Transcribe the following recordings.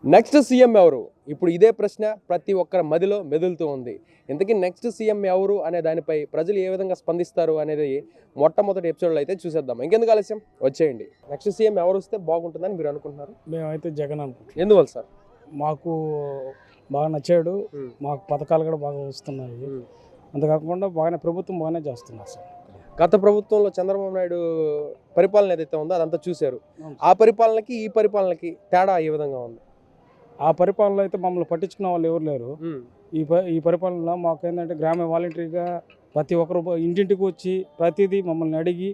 Next CM ఎవరు? ఇప్పుడు ఇదే ప్రశ్న ప్రతి ఒక్కరి మదిలో మెదులుతూ ఉంది. ఇంతకీ నెక్స్ట్ సీఎం ఎవరు అనే దానిపై ప్రజలు ఏ విధంగా స్పందిస్తారు అనేది మొట్టమొదటి ఎపిసోడ్లో అయితే చూసేద్దాం. ఇంకెందుకు ఆలస్యం, వచ్చేయండి. నెక్స్ట్ సీఎం ఎవరు వస్తే బాగుంటుందని మీరు అనుకుంటున్నారు? మేమైతే జగన్ అనుకుంటున్నాం. ఎందువల్ల సార్? మాకు బాగా నచ్చాడు, మాకు పథకాలు కూడా బాగా వస్తున్నాయి. అంతేకాకుండా ప్రభుత్వం బాగానే చేస్తున్నారు సార్. గత ప్రభుత్వంలో చంద్రబాబు నాయుడు పరిపాలన ఏదైతే ఉందో అదంతా చూశారు. ఆ పరిపాలనకి ఈ పరిపాలనకి తేడా ఏ విధంగా ఉంది? ఆ పరిపాలనలో అయితే మమ్మల్ని పట్టించుకున్న వాళ్ళు ఎవరు లేరు. ఈ పరిపాలనలో మాకు ఏంటంటే గ్రామ వాలంటరీగా ప్రతి ఒక్కరు ఇంటింటికి వచ్చి ప్రతిదీ మమ్మల్ని అడిగి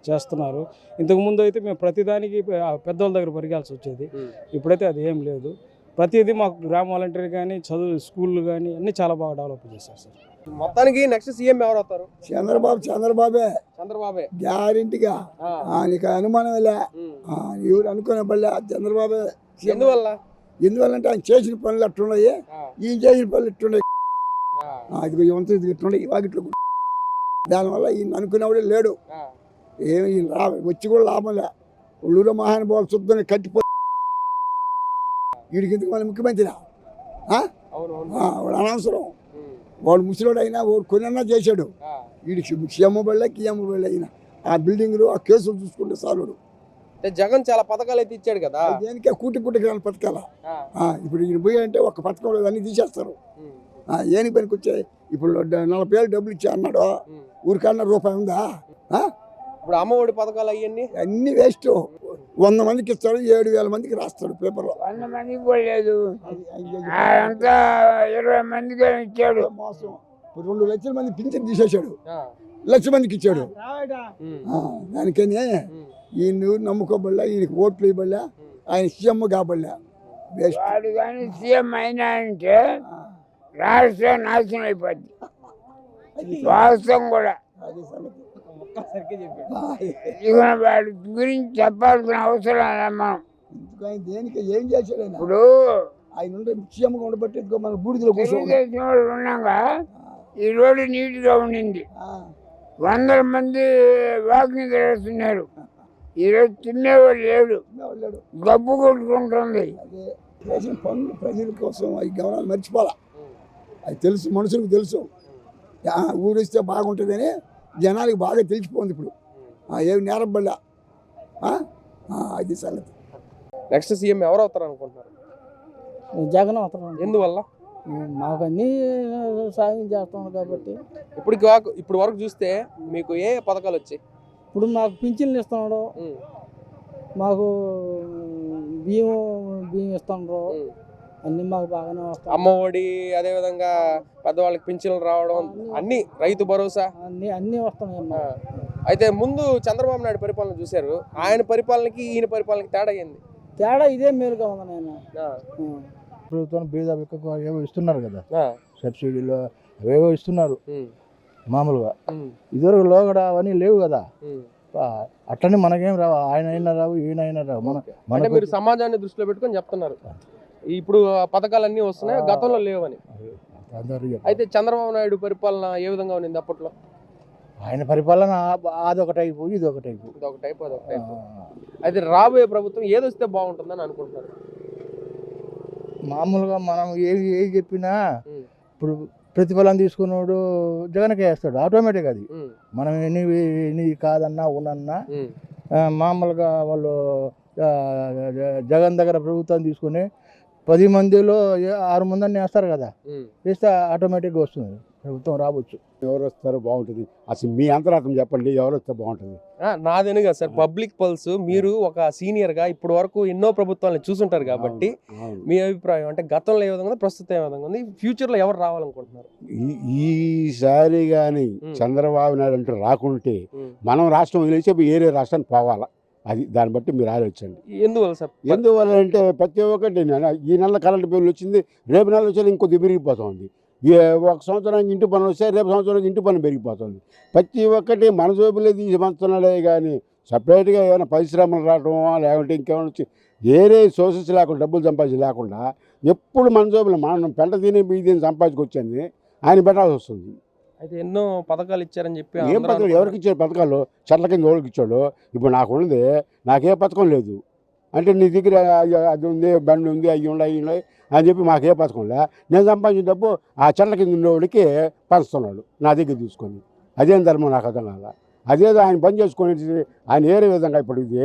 చేస్తున్నారు. ఇంతకుముందు అయితే మేము ప్రతిదానికి పెద్దవాళ్ళ దగ్గర పరిగాల్సి వచ్చేది. ఇప్పుడైతే అది ఏం లేదు. ప్రతిదీ మాకు గ్రామ వాలంటరీ కానీ చదువు స్కూళ్ళు కానీ అన్నీ చాలా బాగా డెవలప్ చేశారు సార్. మొత్తానికి నెక్స్ట్ సీఎం ఎవరు అవుతారు? చంద్రబాబే గ్యారెంటీగా. నీకు అనుమానం ఎవరు అనుకునే బల్లే చంద్రబాబే. ఎందువల్లంటే ఆయన చేసిన పనులు అట్టున్నాయి, ఈయన చేసిన పనులు ఇట్టున్నాయి. ఇట్లున్నాయి వాకిట్లు. దానివల్ల ఈయన అనుకునేవాడే లేడు. ఏమి వచ్చి కూడా లాభం లే. ఉళ్ళూరు మహానుభావులు శుద్ధంగా కట్టిపోయి వీడికి ఇంతకు మళ్ళీ ముఖ్యమంత్రి వాడు అనవసరం. వాడు ముసలోడు అయినా వాడు కొనన్నా చేశాడు. వీడికి సీఎం బళ్ళే కిఎం బళ్ళే అయినా ఆ బిల్డింగ్లు ఆ కేసులు చూసుకుంటే సాలుడు. జగన్ చాలా పథకాలు అయితే ఇచ్చాడు కదా, దేనికే కూటి గ్రామ పథకాల. ఇప్పుడు ఈయన పోయి అంటే ఒక పథకం అన్నీ తీసేస్తారు. ఏని పనికి వచ్చాయి? ఇప్పుడు 40 ఏళ్ళు డబ్బులు ఇచ్చా అన్నాడు, ఊరికన్నా రూపాయి ఉందా? ఇప్పుడు అమ్మఒడి పథకాలు అవన్నీ అన్ని వేస్ట్. 100 మందికి ఇస్తాడు, 7,000 మందికి రాస్తాడు పేపర్లో. 100 మందికి పోలేదు, 20 మందికి ఇచ్చాడు. మోసం. 2 లక్షల మంది పింఛన్ తీసేశాడు, 1,00,000 మందికి ఇచ్చాడు. దానికని ఈయన నమ్ముకోబడలే, ఈయనకి ఓట్లు ఇవ్వబడలే, ఆయన సీఎం కాబడలే. వాడు కానీ సీఎం అయినా అంటే రాష్ట్రం నాశనం అయిపోద్ది. వాస్తవం కూడా ఇక వాడి గురించి చెప్పాల్సిన అవసరం మనం. దేనికి ఏం చేశాడు? ఇప్పుడు ఆయన సీఎంగా ఉండబట్టి మన బూడిదలో ఉన్నాగా ఈ రోడ్డు నీట్గా ఉండింది. 100 మంది వాకింగ్ చేస్తున్నారు. ఈరోజు తినేవాడు లేడు, గబ్బు కొట్టుకుంటుంది. చేసిన పనులు ప్రజల కోసం అవి గమనాలు మర్చిపోవాలా. అది తెలుసు, మనుషులకు తెలుసు. ఊరిస్తే బాగుంటుందని జనానికి బాగా తెలిసిపోయింది. ఇప్పుడు ఏమి నేరబడ్డా అది సంగతి. నెక్స్ట్ సీఎం ఎవరు అవుతారు అనుకుంటున్నారు? జగన్ అవుతారు. ఎందువల్ల? మాకు అన్నీ సాయం చేస్తున్నాడు కాబట్టి. ఇప్పుడు వరకు చూస్తే మీకు ఏ పథకాలు వచ్చాయి? ఇప్పుడు మాకు పింఛన్లు ఇస్తున్నాడు, మాకు బియ్యం ఇస్తున్నారు, అన్ని మాకు బాగానే వస్తాయి. అమ్మఒడి, అదే విధంగా పెద్దవాళ్ళకి పింఛన్లు రావడం, అన్ని రైతు భరోసా అన్ని వస్తున్నాయి. అయితే ముందు చంద్రబాబు నాయుడు పరిపాలన చూశారు, ఆయన పరిపాలనకి ఈయన పరిపాలనకి తేడా అయింది. తేడా ఇదే మేలుగా ఉంది. నేను ప్రభుత్వం బీద ఏవో ఇస్తున్నారు కదా, సబ్సిడీలో అవేవో ఇస్తున్నారు మామూలుగా. ఇదివరకు లోగడ అవన్నీ లేవు కదా, అట్లనే మనకేం రావు. ఆయన అయినా రావు, ఈయన అయినా రావు. మన మీరు సమాజాన్ని దృష్టిలో పెట్టుకొని చెప్తున్నారు ఇప్పుడు పథకాలన్నీ వస్తున్నాయి, గతంలో లేవని. అయితే చంద్రబాబు నాయుడు పరిపాలన ఏ విధంగా ఉంది అప్పట్లో? ఆయన పరిపాలన అదొక టైపు, ఇదొక టైపు. అయితే రాబోయే ప్రభుత్వం ఏదొస్తే బాగుంటుందని అనుకుంటున్నారు? మామూలుగా మనం ఏది చెప్పినా ఇప్పుడు ప్రతిఫలం తీసుకున్నాడు జగన్కే వేస్తాడు ఆటోమేటిక్. అది మనం ఎన్ని కాదన్నా ఉన్నన్నా మామూలుగా వాళ్ళు జగన్ దగ్గర ప్రభుత్వం తీసుకుని 10 మందిలో 6 మందిని వేస్తారు కదా, వేస్తే ఆటోమేటిక్గా వస్తుంది, ప్రభుత్వం రావచ్చు. ఎవరు వస్తారో బాగుంటుంది. అసలు మీ అంతరాత్మ చెప్పండి, ఎవరు వస్తే బాగుంటుంది? నాదేనుగా సార్, పబ్లిక్ పల్స్. మీరు ఒక సీనియర్ గా ఇప్పటి వరకు ఎన్నో ప్రభుత్వాలను చూసుంటారు కాబట్టి మీ అభిప్రాయం అంటే గతంలో ఏ విధంగా ఉంది, ప్రస్తుతం ఏ విధంగా ఉంది, ఫ్యూచర్ లో ఎవరు రావాలనుకుంటున్నారు? ఈసారి కానీ చంద్రబాబు నాయుడు అంటూ రాకుంటే మనం రాష్ట్రం వదిలేసి వేరే రాష్ట్రానికి పోవాలా. అది దాన్ని బట్టి మీరు ఆలోచించండి. ఎందువల్ల సార్? ఎందువల్ల అంటే ప్రతి ఒక్కటి ఈ నెల కరెంట్ బిల్లు వచ్చింది, రేపు నెల వచ్చేది ఇంకొద్ది పెరిగిపోతుంది. ఒక సంవత్సరానికి ఇంటి పనులు వస్తాయి, రేపు సంవత్సరానికి ఇంటి పని పెరిగిపోతుంది. ప్రతి ఒక్కటి మన జోబులే తీసి పంచుతున్నాడే కానీ సపరేట్గా ఏమైనా పరిశ్రమలు రావడమో లేకుంటే ఇంకేమైనా వచ్చి వేరే సోర్సెస్ లేకుండా డబ్బులు సంపాదించి లేకుండా ఎప్పుడు మన జోబులు మనం పెంట తిని బియ్యం సంపాదించుకొచ్చింది ఆయన పెట్టాల్సి వస్తుంది. అయితే ఎన్నో పథకాలు ఇచ్చారని చెప్పి ఏం పథకాలు ఎవరికి ఇచ్చారు? పథకాలు చెట్ల కింద ఎవరికి ఇచ్చాడు? ఇప్పుడు నాకు ఉన్నది, నాకే పథకం లేదు. అంటే నీ దగ్గర అది ఉంది, బండి ఉంది, అవి ఉన్నాయి అని చెప్పి మాకు ఏ పథకంలే. నేను సంపాదించిన డబ్బు ఆ చెట్ల కింద ఉండేవాడికి పంచుతున్నాడు నా దగ్గర తీసుకొని. అదేం ధర్మం నాకు అర్థం కాల. అదేదో ఆయన పని చేసుకొని ఆయన ఏరే విధంగా ఇప్పుడు ఇది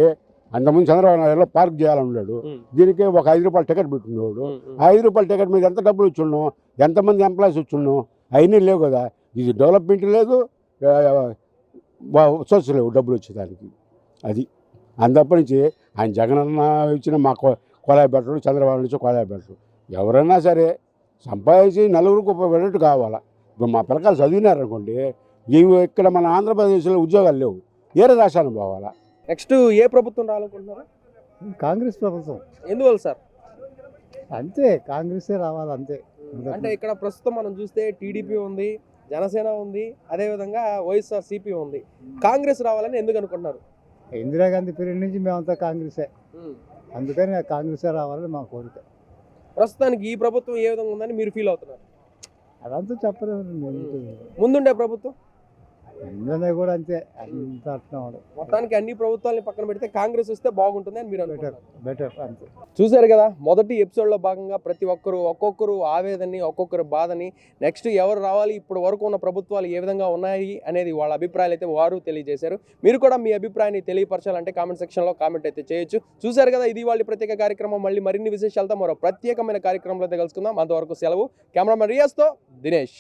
అంతకుముందు చంద్రబాబు నాయుడులో పార్క్ చేయాలని ఉన్నాడు. దీనికి ఒక 5 రూపాయలు టికెట్ పెట్టుకునేవాడు. ఆ 5 రూపాయల టికెట్ మీద ఎంత డబ్బులు ఇచ్చున్నాం, ఎంతమంది ఎంప్లాయీస్ ఇచ్చున్నాం, అవన్నీ లేవు కదా. ఇది డెవలప్మెంట్ లేదు, సోర్స్ లేవు డబ్బులు వచ్చేదానికి. అది అంతప్పటి నుంచి ఆయన జగనన్న ఇచ్చిన మా కొలాయి పెట్టడు, చంద్రబాబు నుంచి కొలాయి పెట్టడు. ఎవరైనా సరే సంపాదించి నలుగురికి ఉపయోగపడేట్టు కావాలా. ఇప్పుడు మా పిల్లకాయలు చదివినారనుకోండి, ఇవి ఇక్కడ మన ఆంధ్రప్రదేశ్లో ఉద్యోగాలు లేవు, వేరే రాష్ట్రానికి పోవాలా. నెక్స్ట్ ఏ ప్రభుత్వం రావాలనుకుంటున్నారా? కాంగ్రెస్ ప్రభుత్వం ఎందువల్ల సార్? అంతే, కాంగ్రెసే రావాలి అంతే. అంటే ఇక్కడ ప్రస్తుతం మనం చూస్తే టీడీపీ ఉంది, జనసేన ఉంది, అదేవిధంగా వైఎస్ఆర్సీపీ ఉంది. కాంగ్రెస్ రావాలని ఎందుకు అనుకుంటున్నారు? ఇందిరాగాంధీ పీరియడ్ నుంచి మేమంతా కాంగ్రెసే, అందుకని కాంగ్రెసే రావాలని మా కోరిక. ప్రస్తుతానికి ఈ ప్రభుత్వం ఏ విధంగా ఉందని మీరు ఫీల్ అవుతున్నారు? అదంతా చెప్పలేదు. ముందుండే ప్రభుత్వం ఇందులో కూడా అంతే, అంత అట్లా మొత్తానికి అన్ని ప్రభుత్వాలని పక్కన పెడితే కాంగ్రెస్ వస్తే బాగుంటుంది అని మీరు అనుకుంటారు? బెటర్ అంతే. చూశారు కదా, మొదటి ఎపిసోడ్లో భాగంగా ప్రతి ఒక్కొక్కరు ఆవేదనని, ఒక్కొక్కరు బాధని, నెక్స్ట్ ఎవరు రావాలి, ఇప్పుడు వరకు ఉన్న ప్రభుత్వాలు ఏ విధంగా ఉన్నాయి అనేది వాళ్ళ అభిప్రాయాలు అయితే వారు తెలియజేశారు. మీరు కూడా మీ అభిప్రాయాన్ని తెలియపరచాలంటే కామెంట్ సెక్షన్లో కామెంట్ అయితే చేయొచ్చు. చూశారు కదా, ఇది వాళ్ళ ప్రత్యేక కార్యక్రమం. మళ్ళీ మరిన్ని విశేషాలతో మరో ప్రత్యేకమైన కార్యక్రమంలో అయితే కలుసుకుందాం. అంతవరకు సెలవు. కెమెరామెన్ రియాజ్తో దినేష్.